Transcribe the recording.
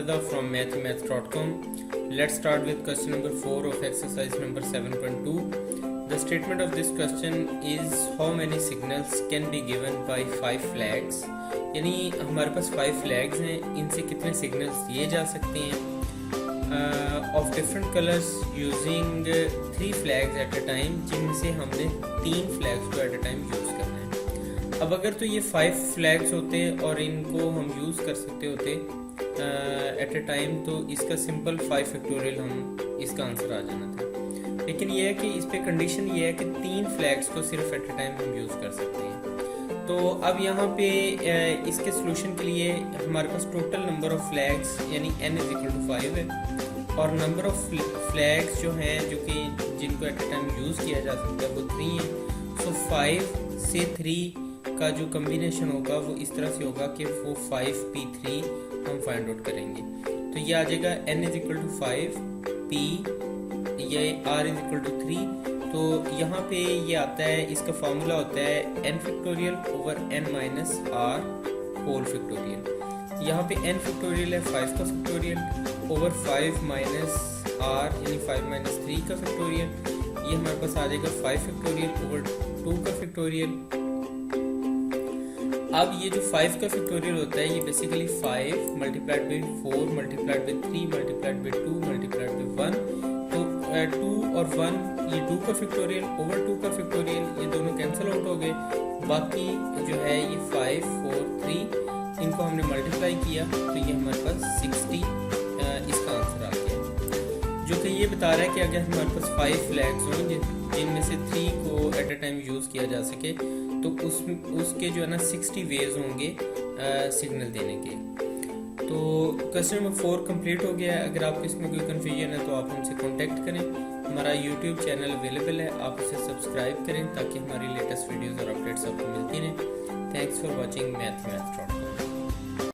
Rida from mathemath.com. Let's start with question number 4 of exercise number 7.2. The statement of this question is how many signals can be given by 5 flags. यानी हमारे पास 5 flags हैं, इनसे कितने signals दिए जा सकते हैं of different colors using 3 flags at a time, जिनमें से हमने 3 flags को at a time use करना है. अब अगर तो ये 5 फ्लैग्स होते और इनको हम यूज़ कर सकते होते एट ए टाइम, तो इसका सिंपल 5 फैक्टोरियल हम इसका आंसर आ जाना था. लेकिन ये है कि इस पे कंडीशन ये है कि 3 फ्लैग्स को सिर्फ एट ए टाइम हम यूज़ कर सकते हैं. तो अब यहाँ पे इसके सोल्यूशन के लिए हमारे पास टोटल नंबर ऑफ फ्लैग्स यानी n = 5 है, और नंबर ऑफ फ्लैग्स जो हैं जो कि जिनको एट ए टाइम यूज़ किया जा सकता है वो 3 है. सो 5 से 3 का जो कम्बिनेशन होगा वो इस तरह से होगा कि वो 5p3 हम फाइंड आउट करेंगे. तो ये आ जाएगा n = 5, p ये r = 3. तो यहाँ पे ये आता है, इसका फार्मूला होता है n factorial over n minus r whole factorial. यहाँ पे n फैक्टोरियल है 5 का फैक्टोरियल ओवर 5 माइनस r यानी 5 माइनस 3 का फैक्टोरियल. ये हमारे पास आ जाएगा 5 फैक्टोरियल ओवर 2 का फैक्टोरियल. अब ये जो 5 का फैक्टोरियल होता है ये basically 5 multiplied by 4 multiplied by 3 multiplied by 2 multiplied by 1. तो 2 और 1 ये 2 का फैक्टोरियल ओवर 2 का फैक्टोरियल, ये दोनों कैंसिल आउट हो गए. बाकी जो है ये 5 4 3 इनको हमने मल्टीप्लाई किया तो ये हमारे पास 60 इसका आंसर आ गया, जो कि ये बता रहा है कि अगर हमारे पास 5 फ्लैग्स हों जिनमें से 3 को एट ए टाइम यूज़ किया जा सके तो उसके जो है ना 60 वेज होंगे सिग्नल देने के. तो क्वेश्चन नंबर 4 कंप्लीट हो गया है. अगर आपको इसमें कोई कन्फ्यूजन है तो आप हमसे कांटेक्ट करें. हमारा यूट्यूब चैनल अवेलेबल है, आप उसे सब्सक्राइब करें ताकि हमारी लेटेस्ट वीडियोस और अपडेट्स आपको मिलती रहें. Thanks for watching मैथमेथ.